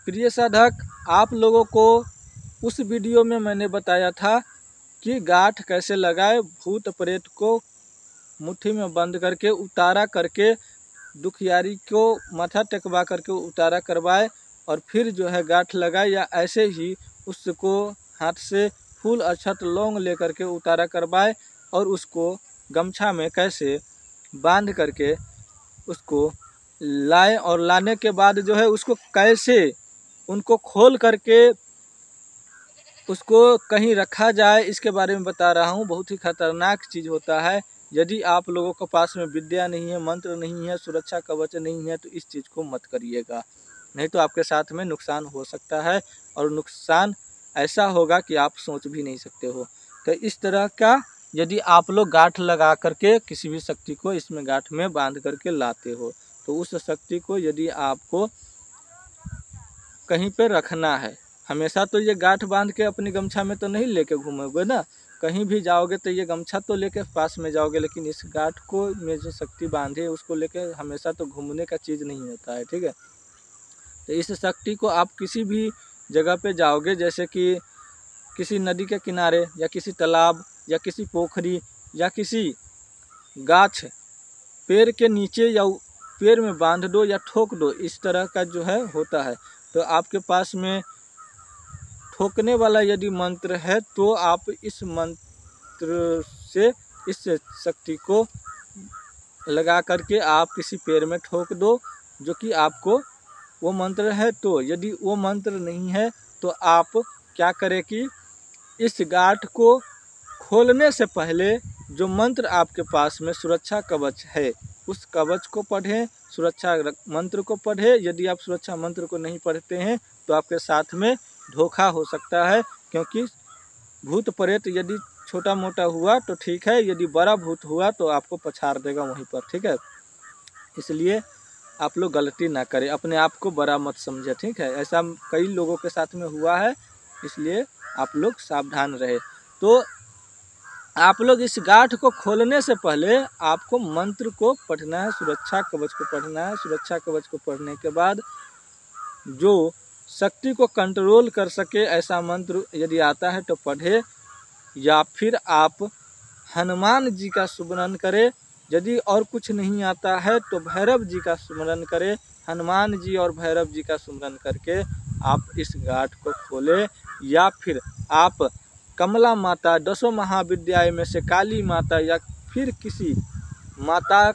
प्रिय साधक, आप लोगों को उस वीडियो में मैंने बताया था कि गांठ कैसे लगाए, भूत प्रेत को मुट्ठी में बंद करके उतारा करके दुखियारी को माथा टेकवा करके उतारा करवाए और फिर जो है गांठ लगाए, या ऐसे ही उसको हाथ से फूल अक्षत लौंग लेकर के उतारा करवाए और उसको गमछा में कैसे बांध करके उसको लाए, और लाने के बाद जो है उसको कैसे उनको खोल करके उसको कहीं रखा जाए, इसके बारे में बता रहा हूँ। बहुत ही खतरनाक चीज़ होता है। यदि आप लोगों के पास में विद्या नहीं है, मंत्र नहीं है, सुरक्षा कवच नहीं है, तो इस चीज़ को मत करिएगा, नहीं तो आपके साथ में नुकसान हो सकता है, और नुकसान ऐसा होगा कि आप सोच भी नहीं सकते हो। तो इस तरह का यदि आप लोग गांठ लगा करके किसी भी शक्ति को इसमें गांठ में बांध करके लाते हो, तो उस शक्ति को यदि आपको कहीं पे रखना है, हमेशा तो ये गांठ बांध के अपनी गमछा में तो नहीं लेके घूमोगे ना, कहीं भी जाओगे तो ये गमछा तो लेके पास में जाओगे, लेकिन इस गांठ को में जो शक्ति बांधे उसको लेके हमेशा तो घूमने का चीज़ नहीं होता है, ठीक है। तो इस शक्ति को आप किसी भी जगह पे जाओगे, जैसे कि किसी नदी के किनारे या किसी तालाब या किसी पोखरी या किसी गाछ पेड़ के नीचे या पेड़ में बांध दो या ठोक दो, इस तरह का जो है होता है। तो आपके पास में ठोकने वाला यदि मंत्र है तो आप इस मंत्र से इस शक्ति को लगा करके आप किसी पेड़ में ठोक दो, जो कि आपको वो मंत्र है। तो यदि वो मंत्र नहीं है तो आप क्या करें कि इस गांठ को खोलने से पहले जो मंत्र आपके पास में सुरक्षा कवच है, उस कवच को पढ़ें, सुरक्षा मंत्र को पढ़ें। यदि आप सुरक्षा मंत्र को नहीं पढ़ते हैं तो आपके साथ में धोखा हो सकता है, क्योंकि भूत प्रेत यदि छोटा मोटा हुआ तो ठीक है, यदि बड़ा भूत हुआ तो आपको पछाड़ देगा वहीं पर, ठीक है। इसलिए आप लोग गलती ना करें, अपने आप को बड़ा मत समझे, ठीक है। ऐसा कई लोगों के साथ में हुआ है, इसलिए आप लोग सावधान रहे। तो आप लोग इस गांठ को खोलने से पहले आपको मंत्र को पढ़ना है, सुरक्षा कवच को पढ़ना है। सुरक्षा कवच को पढ़ने के बाद जो शक्ति को कंट्रोल कर सके ऐसा मंत्र यदि आता है तो पढ़े, या फिर आप हनुमान जी का सुमरन करें। यदि और कुछ नहीं आता है तो भैरव जी का सुमरन करें। हनुमान जी और भैरव जी का सुमरन करके आप इस गांठ को खोलें, या फिर आप कमला माता, दसों महाविद्याएं में से काली माता या फिर किसी माता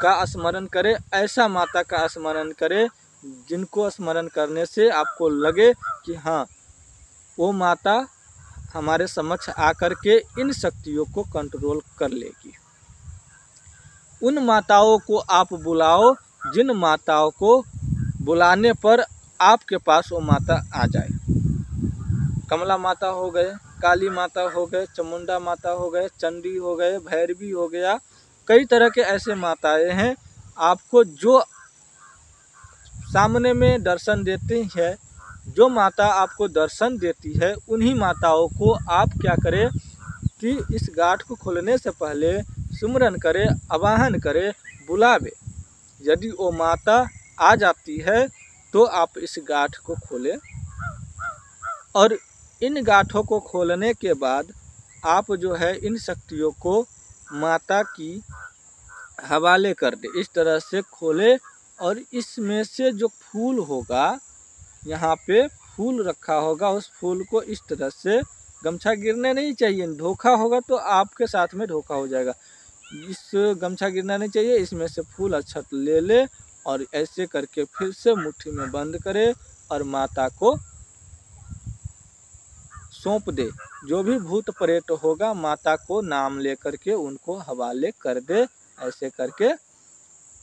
का स्मरण करें। ऐसा माता का स्मरण करें जिनको स्मरण करने से आपको लगे कि हाँ, वो माता हमारे समक्ष आकर के इन शक्तियों को कंट्रोल कर लेगी। उन माताओं को आप बुलाओ जिन माताओं को बुलाने पर आपके पास वो माता आ जाए। कमला माता हो गए, काली माता हो गए, चामुंडा माता हो गए, चंडी हो गए, भैरवी हो गया, कई तरह के ऐसे माताएं हैं। आपको जो सामने में दर्शन देती है, जो माता आपको दर्शन देती है, उन्हीं माताओं को आप क्या करें कि इस गांठ को खोलने से पहले सुमरन करें, आवाहन करें, बुलावे। यदि वो माता आ जाती है तो आप इस गांठ को खोलें, और इन गांठों को खोलने के बाद आप जो है इन शक्तियों को माता की हवाले कर दे। इस तरह से खोले, और इसमें से जो फूल होगा, यहाँ पे फूल रखा होगा, उस फूल को इस तरह से, गमछा गिरने नहीं चाहिए, धोखा होगा तो आपके साथ में धोखा हो जाएगा। इस गमछा गिरना नहीं चाहिए, इसमें से फूल अक्षत ले ले और ऐसे करके फिर से मुट्ठी में बंद करे और माता को सौंप दे। जो भी भूत प्रेत होगा माता को नाम ले करके उनको हवाले कर दे। ऐसे करके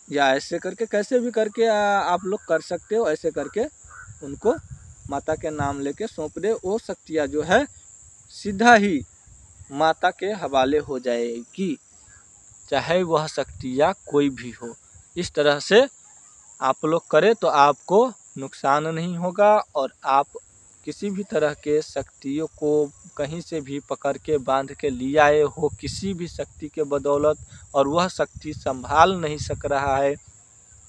या ऐसे करके, कैसे भी करके आप लोग कर सकते हो, ऐसे करके उनको माता के नाम लेके सौंप दे। वो शक्तियाँ जो है सीधा ही माता के हवाले हो जाएगी, चाहे वह शक्तियाँ कोई भी हो। इस तरह से आप लोग करें तो आपको नुकसान नहीं होगा, और आप किसी भी तरह के शक्तियों को कहीं से भी पकड़ के बांध के ले आए हो किसी भी शक्ति के बदौलत, और वह शक्ति संभाल नहीं सक रहा है,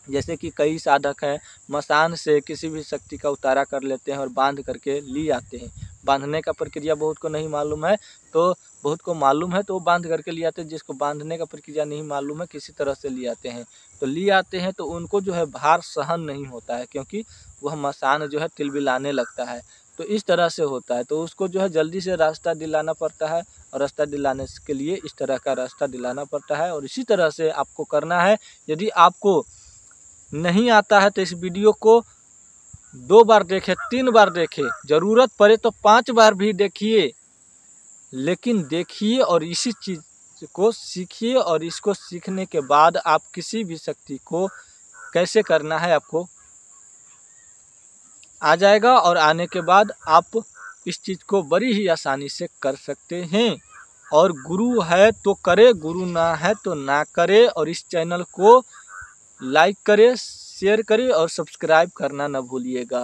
जैसे कि कई साधक हैं मसान से किसी भी शक्ति का उतारा कर लेते हैं और बांध करके ले आते हैं। बांधने का प्रक्रिया बहुत को नहीं मालूम है, तो बहुत को मालूम है तो वो बांध करके ले आते हैं। जिसको बांधने का प्रक्रिया नहीं मालूम है किसी तरह से ले आते हैं, तो ले आते हैं तो उनको जो है भार सहन नहीं होता है, क्योंकि वह मसान जो है तिलबिलाने लगता है। तो इस तरह से होता है, तो उसको जो है जल्दी से रास्ता दिलाना पड़ता है, और रास्ता दिलाने के लिए इस तरह का रास्ता दिलाना पड़ता है। और इसी तरह से आपको करना है। यदि आपको नहीं आता है तो इस वीडियो को 2 बार देखें, 3 बार देखें, ज़रूरत पड़े तो 5 बार भी देखिए, लेकिन देखिए और इसी चीज़ को सीखिए। और इसको सीखने के बाद आप किसी भी शक्ति को कैसे करना है आपको आ जाएगा, और आने के बाद आप इस चीज़ को बड़ी ही आसानी से कर सकते हैं। और गुरु है तो करे, गुरु ना है तो ना करे। और इस चैनल को लाइक करें, शेयर करें और सब्सक्राइब करना ना भूलिएगा।